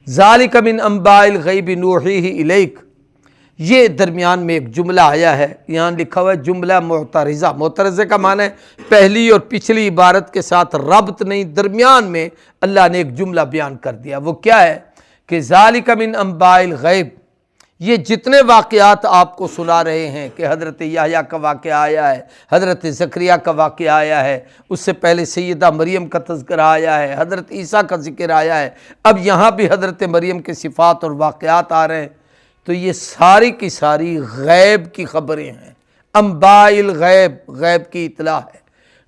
ذالک من انباء الغیب نوحیہ الیک، یہ درمیان میں ایک جملہ آیا ہے، یہاں لکھا ہوا ہے جملہ معترضہ۔ معترضہ کا معنی ہے پہلی اور پچھلی عبارت کے ساتھ ربط نہیں، درمیان میں اللہ نے ایک جملہ بیان کر دیا۔ وہ کیا ہے کہ ذالک من انباء الغیب، یہ جتنے واقعات آپ کو سنا رہے ہیں کہ حضرت یحییٰ کا واقعہ آیا ہے، حضرت زکریا کا واقعہ آیا ہے، اس سے پہلے سیدہ مریم کا تذکرہ آیا ہے، حضرت عیسیٰ کا ذکر آیا ہے، اب یہاں بھی حضرت مریم کے صفات اور واقعات آ رہے ہیں، تو یہ ساری کی ساری غیب کی خبریں ہیں، انباء الغیب، غیب کی اطلاع ہے۔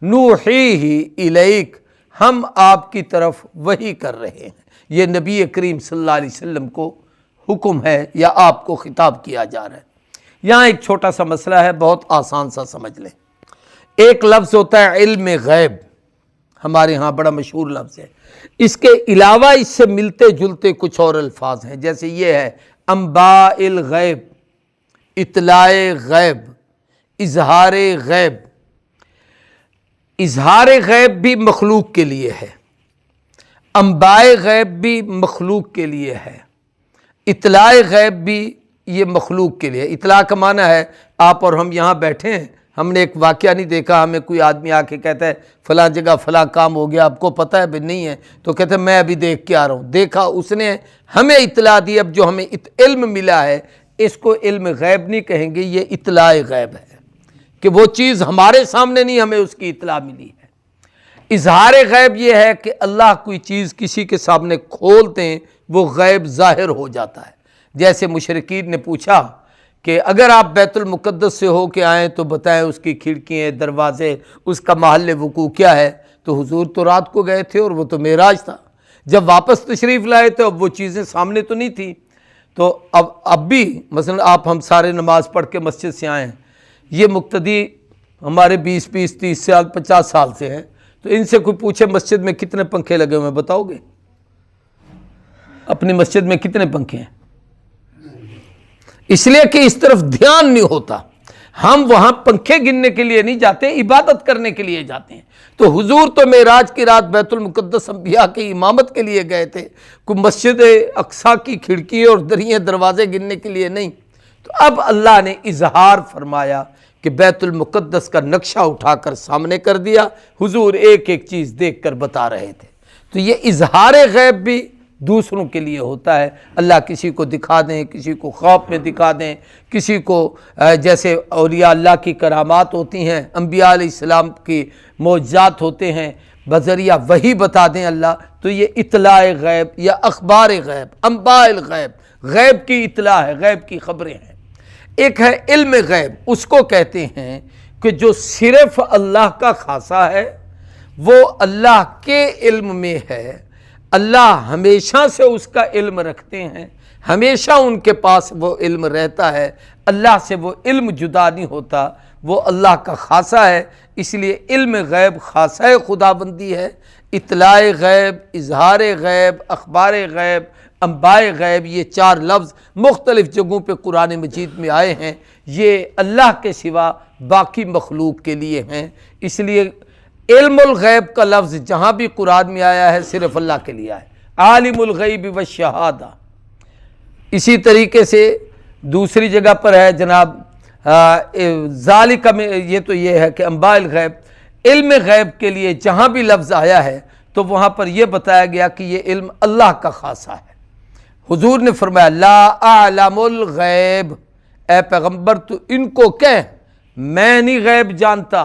نوحیہ الیک، ہم آپ کی طرف وحی کر رہے ہیں، یہ نبی کریم صلی اللہ علیہ وسلم کو حکم ہے یا آپ کو خطاب کیا جا رہا ہے۔ یہاں ایک چھوٹا سا مسئلہ ہے، بہت آسان سا سمجھ لیں۔ ایک لفظ ہوتا ہے علم غیب، ہمارے ہاں بڑا مشہور لفظ ہے، اس کے علاوہ اس سے ملتے جلتے کچھ اور الفاظ ہیں، جیسے یہ ہے انباء الغیب، اطلاع غیب، اظہار غیب۔ اظہار غیب بھی مخلوق کے لیے ہے، انباء غیب بھی مخلوق کے لیے ہے، اطلاع غیب بھی یہ مخلوق کے لیے۔ اطلاع کا معنی ہے آپ اور ہم یہاں بیٹھے ہیں، ہم نے ایک واقعہ نہیں دیکھا، ہمیں کوئی آدمی آ کے کہتا ہے فلاں جگہ فلاں کام ہو گیا، آپ کو پتہ ہے بھی نہیں ہے، تو کہتے ہیں میں ابھی دیکھ کے آ رہا ہوں۔ دیکھا اس نے، ہمیں اطلاع دی۔ اب جو ہمیں علم ملا ہے اس کو علم غیب نہیں کہیں گے، یہ اطلاع غیب ہے کہ وہ چیز ہمارے سامنے نہیں، ہمیں اس کی اطلاع ملی ہے۔ اظہار غیب یہ ہے کہ اللہ کوئی چیز کسی کے سامنے کھولتے ہیں، وہ غیب ظاہر ہو جاتا ہے۔ جیسے مشرکین نے پوچھا کہ اگر آپ بیت المقدس سے ہو کے آئیں تو بتائیں اس کی کھڑکیاں، دروازے، اس کا محل وقوع کیا ہے، تو حضور تو رات کو گئے تھے اور وہ تو معراج تھا، جب واپس تشریف لائے تو اب وہ چیزیں سامنے تو نہیں تھیں۔ تو اب بھی مثلا آپ ہم سارے نماز پڑھ کے مسجد سے آئیں، یہ مقتدی ہمارے 20 30 سال 50 سال سے ہیں، تو ان سے کوئی پوچھے مسجد میں کتنے پنکھے لگے ہوئے ہیں، بتاؤ گے اپنی مسجد میں کتنے پنکھے ہیں؟ اس لیے کہ اس طرف دھیان نہیں ہوتا۔ ہم وہاں پنکھے گننے کے لیے نہیں جاتے، عبادت کرنے کے لیے جاتے ہیں۔ تو حضور تو معراج کی رات بیت المقدس انبیاء کی امامت کے لیے گئے تھے، کوئی مسجد اقصیٰ کی کھڑکی اور دریں دروازے گننے کے لیے نہیں۔ تو اب اللہ نے اظہار فرمایا کہ بیت المقدس کا نقشہ اٹھا کر سامنے کر دیا، حضور ایک ایک چیز دیکھ کر بتا رہے تھے۔ تو یہ اظہار غیب بھی دوسروں کے لیے ہوتا ہے، اللہ کسی کو دکھا دیں، کسی کو خواب میں دکھا دیں، کسی کو جیسے اولیاء اللہ کی کرامات ہوتی ہیں، انبیاء علیہ السلام کی معجزات ہوتے ہیں، بذریعہ وحی بتا دیں اللہ، تو یہ اطلاع غیب یا اخبار غیب، انباء الغیب، غیب کی اطلاع ہے، غیب کی خبریں ہیں۔ ایک ہے علم غیب، اس کو کہتے ہیں کہ جو صرف اللہ کا خاصہ ہے، وہ اللہ کے علم میں ہے، اللہ ہمیشہ سے اس کا علم رکھتے ہیں، ہمیشہ ان کے پاس وہ علم رہتا ہے، اللہ سے وہ علم جدا نہیں ہوتا، وہ اللہ کا خاصہ ہے۔ اس لیے علم غیب خاصہ خداوندی ہے۔ اطلاع غیب، اظہار غیب، اخبار غیب، انباء غیب، یہ 4 لفظ مختلف جگہوں پہ قرآن مجید میں آئے ہیں، یہ اللہ کے سوا باقی مخلوق کے لیے ہیں۔ اس لیے علم الغیب کا لفظ جہاں بھی قرآن میں آیا ہے صرف اللہ کے لیے ہے، عالم الغیب والشہادہ۔ اسی طریقے سے دوسری جگہ پر ہے جناب ذالک میں، یہ تو یہ ہے کہ انباء الغیب، علم غیب کے لیے جہاں بھی لفظ آیا ہے تو وہاں پر یہ بتایا گیا کہ یہ علم اللہ کا خاصہ ہے۔ حضور نے فرمایا لا اعلم الغیب، اے پیغمبر تو ان کو کہہ میں نہیں غیب جانتا،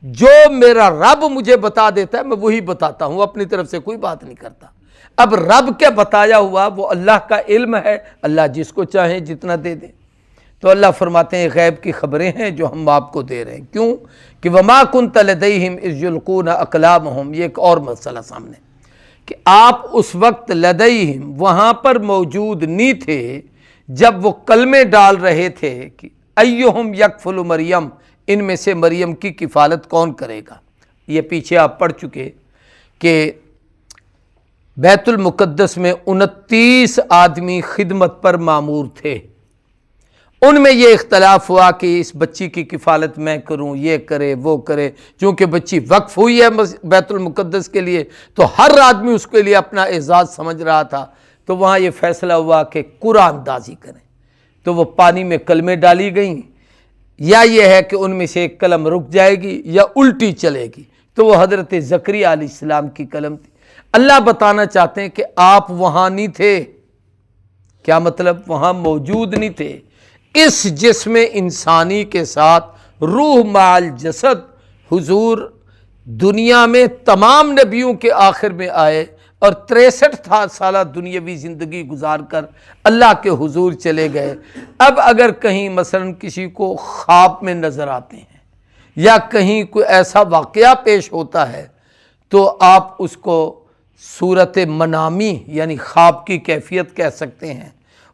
جو میرا رب مجھے بتا دیتا ہے میں وہی بتاتا ہوں، اپنی طرف سے کوئی بات نہیں کرتا۔ اب رب کے بتایا ہوا وہ اللہ کا علم ہے، اللہ جس کو چاہیں جتنا دے دیں۔ تو اللہ فرماتے ہیں غیب کی خبریں ہیں جو ہم آپ کو دے رہے ہیں، کیوں کہ وما کنت لدیہم اذ یلقون اقلامہم، یہ ایک اور مسئلہ سامنے کہ آپ اس وقت لدیہم وہاں پر موجود نہیں تھے جب وہ کلمے ڈال رہے تھے کہ ایہم یکفل مریم، ان میں سے مریم کی کفالت کون کرے گا۔ یہ پیچھے آپ پڑھ چکے کہ بیت المقدس میں 29 آدمی خدمت پر مامور تھے، ان میں یہ اختلاف ہوا کہ اس بچی کی کفالت میں کروں، یہ کرے وہ کرے، چونکہ بچی وقف ہوئی ہے بیت المقدس کے لیے تو ہر آدمی اس کے لیے اپنا اعزاز سمجھ رہا تھا۔ تو وہاں یہ فیصلہ ہوا کہ قرآن اندازی کریں، تو وہ پانی میں کلمیں ڈالی گئیں، یا یہ ہے کہ ان میں سے ایک قلم رک جائے گی یا الٹی چلے گی، تو وہ حضرت زکریا علیہ السلام کی قلم تھی۔ اللہ بتانا چاہتے ہیں کہ آپ وہاں نہیں تھے۔ کیا مطلب؟ وہاں موجود نہیں تھے۔ اس جسم انسانی کے ساتھ روح مال جسد حضور دنیا میں تمام نبیوں کے آخر میں آئے اور 63 سالہ دنیاوی زندگی گزار کر اللہ کے حضور چلے گئے۔ اب اگر کہیں مثلا کسی کو خواب میں نظر آتے ہیں یا کہیں کوئی ایسا واقعہ پیش ہوتا ہے تو آپ اس کو صورت منامی یعنی خواب کی کیفیت کہہ سکتے ہیں،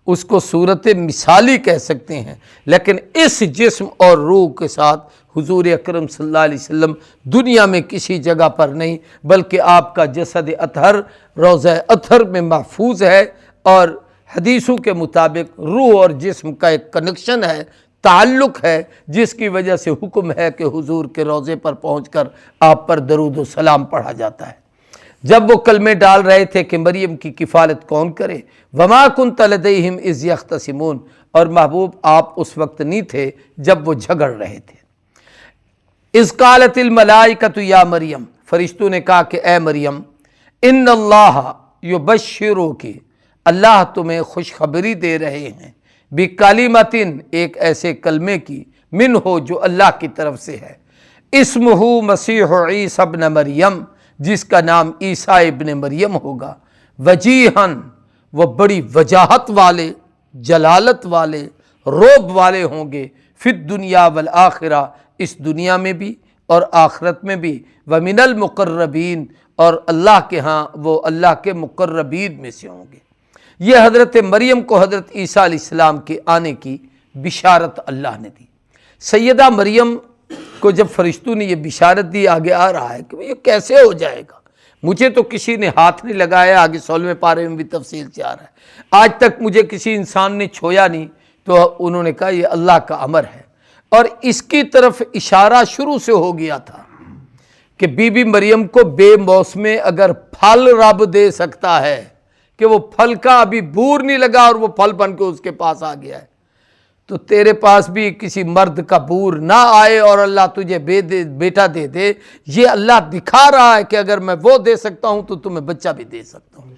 اس کو صورت مثالی کہہ سکتے ہیں، لیکن اس جسم اور روح کے ساتھ حضور اکرم صلی اللہ علیہ وسلم دنیا میں کسی جگہ پر نہیں، بلکہ آپ کا جسد اطہر روضہ اطہر میں محفوظ ہے، اور حدیثوں کے مطابق روح اور جسم کا ایک کنیکشن ہے، تعلق ہے، جس کی وجہ سے حکم ہے کہ حضور کے روضے پر پہنچ کر آپ پر درود و سلام پڑھا جاتا ہے۔ جب وہ کلمے ڈال رہے تھے کہ مریم کی کفالت کون کرے، وما کنت لدیہم اذ یختصمون، اور محبوب آپ اس وقت نہیں تھے جب وہ جھگڑ رہے تھے۔ اذ قالت الملائکۃ یا مریم، فرشتوں نے کہا کہ اے مریم، ان اللہ یبشرک، اللہ تمہیں خوشخبری دے رہے ہیں، بکلمۃ، ایک ایسے کلمے کی، منہ جو اللہ کی طرف سے ہے، اسمہ مسیح عیسی ابن مریم، جس کا نام عیسیٰ ابن مریم ہوگا، وجیہن، وہ بڑی وجاہت والے، جلالت والے، رعب والے ہوں گے، فی الدنیا والآخرہ، اس دنیا میں بھی اور آخرت میں بھی، ومن المقربین، اور اللہ کے ہاں وہ اللہ کے مقربین میں سے ہوں گے۔ یہ حضرت مریم کو حضرت عیسیٰ علیہ السلام کے آنے کی بشارت اللہ نے دی۔ سیدہ مریم کو جب فرشتوں نے یہ بشارت دی، آگے آ رہا ہے کہ یہ کیسے ہو جائے گا، مجھے تو کسی نے ہاتھ نہیں لگایا، آگے 16ویں پارے میں بھی تفصیل سے آ رہا ہے، آج تک مجھے کسی انسان نے چھویا نہیں، تو انہوں نے کہا یہ اللہ کا امر ہے، اور اس کی طرف اشارہ شروع سے ہو گیا تھا کہ بی بی مریم کو بے موسمے اگر پھل رب دے سکتا ہے کہ وہ پھل کا ابھی بور نہیں لگا اور وہ پھل بن کے اس کے پاس آ گیا ہے، تو تیرے پاس بھی کسی مرد کا بور نہ آئے اور اللہ تجھے بیٹا دے دے، یہ اللہ دکھا رہا ہے کہ اگر میں وہ دے سکتا ہوں تو تمہیں بچہ بھی دے سکتا ہوں۔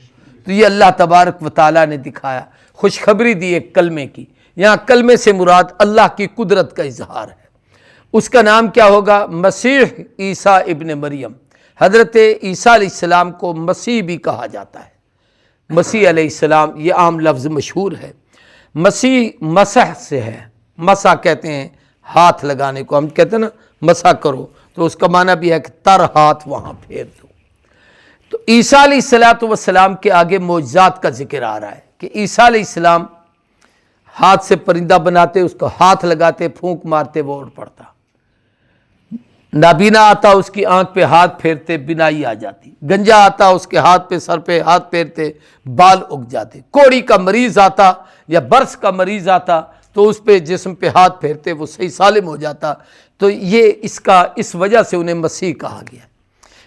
تو یہ اللہ تبارک و تعالیٰ نے دکھایا، خوشخبری دی ایک کلمے کی۔ یہاں کلمے سے مراد اللہ کی قدرت کا اظہار ہے۔ اس کا نام کیا ہوگا؟ مسیح عیسیٰ ابن مریم۔ حضرت عیسیٰ علیہ السلام کو مسیح بھی کہا جاتا ہے، مسیح علیہ السلام، یہ عام لفظ مشہور ہے۔ مسیح مسح سے ہے، مسح کہتے ہیں ہاتھ لگانے کو، ہم کہتے ہیں نا مسح کرو، تو اس کا معنی بھی ہے کہ تر ہاتھ وہاں پھیر دو۔ تو عیسیٰ علیہ السلام کے آگے معجزات کا ذکر آ رہا ہے کہ عیسیٰ علیہ السلام ہاتھ سے پرندہ بناتے، اس کو ہاتھ لگاتے، پھونک مارتے، وہ اڑ پڑتا۔ نابینا آتا، اس کی آنکھ پہ ہاتھ پھیرتے، بینائی آ جاتی۔ گنجا آتا، اس کے ہاتھ پہ، سر پہ ہاتھ پھیرتے، بال اگ جاتے۔ کوڑی کا مریض آتا یا برس کا مریض آتا تو اس پہ جسم پہ ہاتھ پھیرتے، وہ صحیح سالم ہو جاتا۔ تو یہ اس وجہ سے انہیں مسیح کہا گیا۔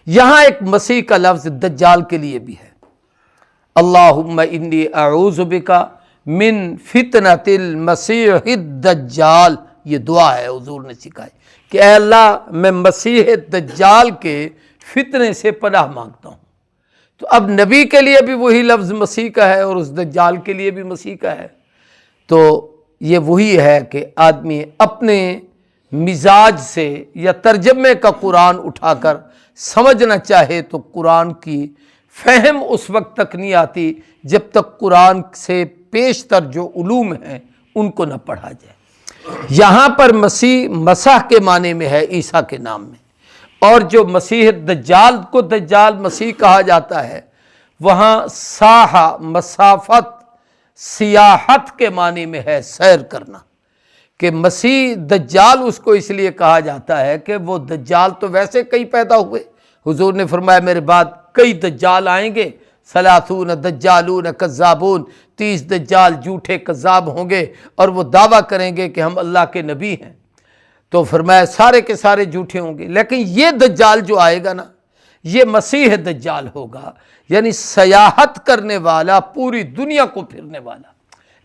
یہاں ایک مسیح کا لفظ دجال کے لیے بھی ہے، اللہم انی اعوذ بک من فتنۃ المسیح الدجال، یہ دعا ہے حضور نے سکھائی کہ اے اللہ میں مسیح دجال کے فتنے سے پناہ مانگتا ہوں۔ تو اب نبی کے لیے بھی وہی لفظ مسیح کا ہے اور اس دجال کے لیے بھی مسیح کا ہے۔ تو یہ وہی ہے کہ آدمی اپنے مزاج سے یا ترجمے کا قرآن اٹھا کر سمجھنا چاہے تو قرآن کی فہم اس وقت تک نہیں آتی جب تک قرآن سے پیشتر جو علوم ہیں ان کو نہ پڑھا جائے۔ یہاں پر مسیح مسح کے معنی میں ہے عیسیٰ کے نام میں، اور جو مسیح دجال کو دجال مسیح کہا جاتا ہے وہاں ساحہ مسافت سیاحت کے معنی میں ہے، سیر کرنا، کہ مسیح دجال اس کو اس لیے کہا جاتا ہے کہ وہ دجال تو ویسے کئی پیدا ہوئے، حضور نے فرمایا میرے بعد کئی دجال آئیں گے، 30 دجالون کذابون، 30 دجال جھوٹے کذاب ہوں گے اور وہ دعویٰ کریں گے کہ ہم اللہ کے نبی ہیں۔ تو فرمایا سارے کے سارے جھوٹے ہوں گے، لیکن یہ دجال جو آئے گا نا، یہ مسیح دجال ہوگا، یعنی سیاحت کرنے والا، پوری دنیا کو پھرنے والا۔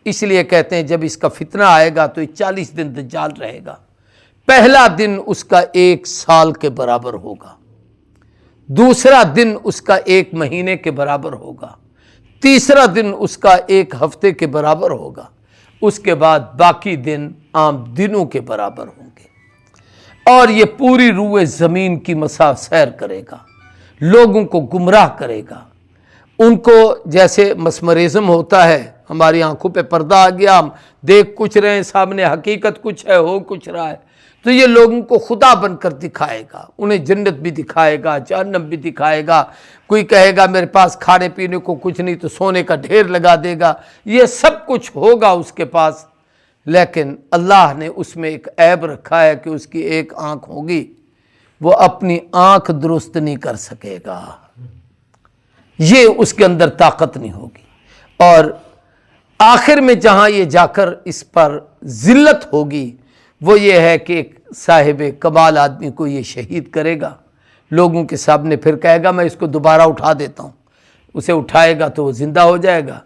اس لیے کہتے ہیں جب اس کا فتنہ آئے گا تو یہ 40 دن دجال رہے گا۔ پہلا دن اس کا 1 سال کے برابر ہوگا، دوسرا دن اس کا 1 مہینے کے برابر ہوگا، تیسرا دن اس کا 1 ہفتے کے برابر ہوگا، اس کے بعد باقی دن عام دنوں کے برابر ہوں گے، اور یہ پوری روئے زمین کی مسا سیر کرے گا، لوگوں کو گمراہ کرے گا۔ ان کو جیسے مسمرزم ہوتا ہے، ہماری آنکھوں پہ پردہ آ گیا، ہم دیکھ کچھ رہے ہیں، سامنے حقیقت کچھ ہے، ہو کچھ رہا ہے، تو یہ لوگوں کو خدا بن کر دکھائے گا، انہیں جنت بھی دکھائے گا، جہنم بھی دکھائے گا۔ کوئی کہے گا میرے پاس کھانے پینے کو کچھ نہیں تو سونے کا ڈھیر لگا دے گا، یہ سب کچھ ہوگا اس کے پاس، لیکن اللہ نے اس میں ایک عیب رکھا ہے کہ اس کی 1 آنکھ ہوگی، وہ اپنی آنکھ درست نہیں کر سکے گا، یہ اس کے اندر طاقت نہیں ہوگی۔ اور آخر میں جہاں یہ جا کر اس پر ذلت ہوگی وہ یہ ہے کہ ایک صاحب کمال آدمی کو یہ شہید کرے گا، لوگوں کے سامنے پھر کہے گا میں اس کو دوبارہ اٹھا دیتا ہوں، اسے اٹھائے گا تو وہ زندہ ہو جائے گا۔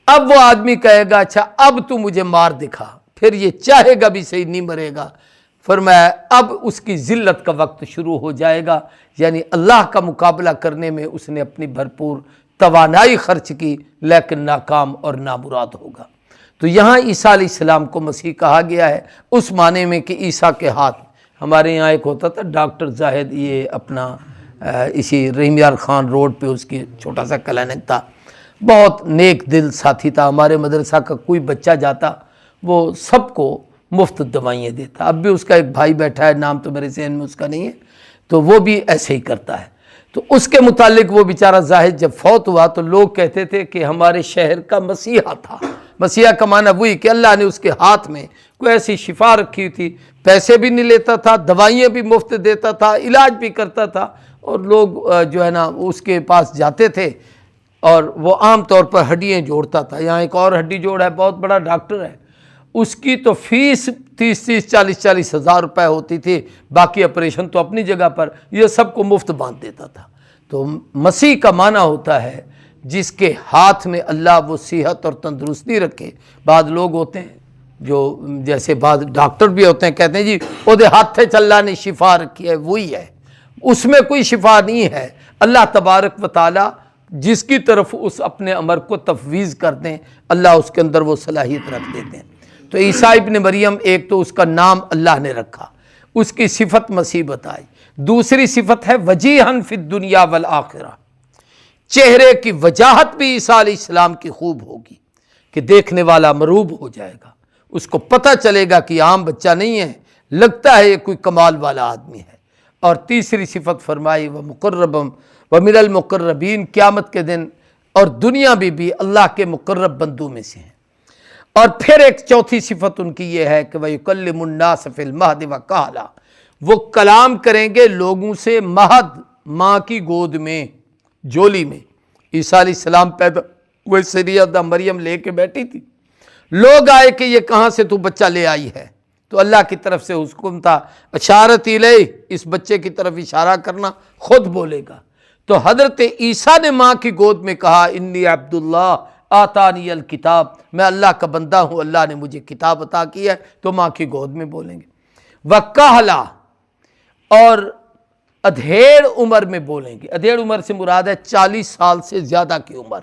اب وہ آدمی کہے گا اچھا اب تو مجھے مار دکھا، پھر یہ چاہے گا بھی صحیح نہیں مرے گا۔ فرمایا اب اس کی ذلت کا وقت شروع ہو جائے گا، یعنی اللہ کا مقابلہ کرنے میں اس نے اپنی بھرپور توانائی خرچ کی لیکن ناکام اور نامراد ہوگا۔ تو یہاں عیسیٰ علیہ السلام کو مسیح کہا گیا ہے اس معنی میں کہ عیسیٰ کے ہاتھ، ہمارے یہاں ایک ہوتا تھا ڈاکٹر زاہد، یہ اپنا اسی رحیم یار خان روڈ پہ اس کی چھوٹا سا کلینک تھا، بہت نیک دل ساتھی تھا، ہمارے مدرسہ کا کوئی بچہ جاتا وہ سب کو مفت دوائیں دیتا۔ اب بھی اس کا ایک بھائی بیٹھا ہے، نام تو میرے ذہن میں اس کا نہیں ہے، تو وہ بھی ایسے ہی کرتا ہے۔ تو اس کے متعلق وہ بیچارہ زاہد جب فوت ہوا تو لوگ کہتے تھے کہ ہمارے شہر کا مسیحا تھا۔ مسیحا کا معنی وہی کہ اللہ نے اس کے ہاتھ میں کوئی ایسی شفا رکھی تھی، پیسے بھی نہیں لیتا تھا، دوائیں بھی مفت دیتا تھا، علاج بھی کرتا تھا، اور لوگ جو ہے نا اس کے پاس جاتے تھے، اور وہ عام طور پر ہڈیاں جوڑتا تھا۔ یہاں ایک اور ہڈی جوڑ ہے، بہت بڑا ڈاکٹر ہے، اس کی تو فیس 30 40 ہزار روپے ہوتی تھی، باقی آپریشن تو اپنی جگہ پر، یہ سب کو مفت باندھ دیتا تھا۔ تو مسیح کا معنی ہوتا ہے جس کے ہاتھ میں اللہ وہ صحت اور تندرستی رکھے۔ بعض لوگ ہوتے ہیں جو جیسے بعض ڈاکٹر بھی ہوتے ہیں، کہتے ہیں جی وہ دے ہاتھ اللہ نے شفا رکھی ہے، وہی ہے، اس میں کوئی شفا نہیں ہے۔ اللہ تبارک و تعالی جس کی طرف اس اپنے امر کو تفویض کر دیں، اللہ اس کے اندر وہ صلاحیت رکھ دیتے ہیں۔ تو عیسیٰ ابن مریم، ایک تو اس کا نام اللہ نے رکھا، اس کی صفت مسیح بتائی، دوسری صفت ہے وجیہن فی الدنیا والآخرہ، چہرے کی وجاہت بھی عیسیٰ علیہ السلام کی خوب ہوگی کہ دیکھنے والا مروب ہو جائے گا، اس کو پتہ چلے گا کہ عام بچہ نہیں ہے، لگتا ہے یہ کوئی کمال والا آدمی ہے۔ اور تیسری صفت فرمائی وَمُقَرَّبًا وَمِنَ الْمُقَرَّبِينَ، قیامت کے دن اور دنیا بھی اللہ کے مقرب بندوں میں سے ہیں۔ اور پھر ایک چوتھی صفت ان کی یہ ہے کہ وَيُكَلِّمُ النَّاسَ فِي الْمَهْدِ وَكَهْلًا، وہ کلام کریں گے لوگوں سے مہد، ماں کی گود میں، جولی میں۔ عیسیٰ علیہ السلام پیدا ہوئے، سیدہ مریم لے کے بیٹھی تھی، لوگ آئے کہ یہ کہاں سے تو بچہ لے آئی ہے، تو اللہ کی طرف سے حکم تھا اشارت الیہ، اس بچے کی طرف اشارہ کرنا، خود بولے گا۔ تو حضرت عیسیٰ نے ماں کی گود میں کہا انی عبداللہ آتانی الکتاب، میں اللہ کا بندہ ہوں، اللہ نے مجھے کتاب عطا کی ہے، تو ماں کی گود میں بولیں گے۔ وَکَہْلًا، اور ادھیڑ عمر میں بولیں گے۔ ادھیڑ عمر سے مراد ہے 40 سال سے زیادہ کی عمر،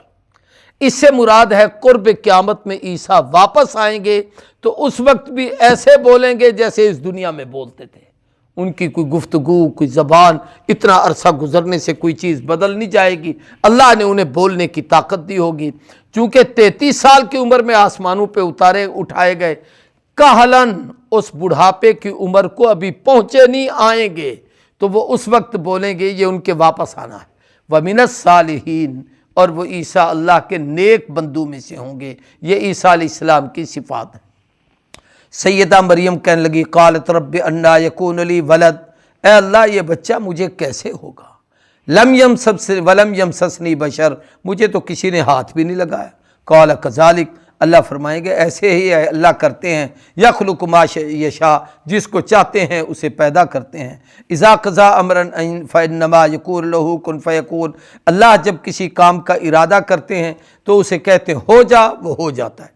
اس سے مراد ہے قرب قیامت میں عیسیٰ واپس آئیں گے تو اس وقت بھی ایسے بولیں گے جیسے اس دنیا میں بولتے تھے، ان کی کوئی گفتگو، کوئی زبان، اتنا عرصہ گزرنے سے کوئی چیز بدل نہیں جائے گی، اللہ نے انہیں بولنے کی طاقت دی ہوگی۔ چونکہ 33 سال کی عمر میں آسمانوں پہ اٹھائے گئے، کہلن، اس بڑھاپے کی عمر کو ابھی پہنچے نہیں آئیں گے، تو وہ اس وقت بولیں گے، یہ ان کے واپس آنا ہے۔ وَمِنَ الصَّالِحِينَ، اور وہ عیسیٰ اللہ کے نیک بندوں میں سے ہوں گے۔ یہ عیسیٰ علیہ السلام کی صفات ہے۔ سیدہ مریم کہنے لگی قالت رب انا یکون لی ولد، اے اللہ یہ بچہ مجھے کیسے ہوگا، ولم یمسسنی بشر، مجھے تو کسی نے ہاتھ بھی نہیں لگایا۔ قال کذالک، اللہ فرمائیں گے ایسے ہی اللہ کرتے ہیں، یخلق ما یشاء، جس کو چاہتے ہیں اسے پیدا کرتے ہیں، اذا قضا امرا فانما یقول له کن فیکون، اللہ جب کسی کام کا ارادہ کرتے ہیں تو اسے کہتے ہیں ہو جا، وہ ہو جاتا ہے۔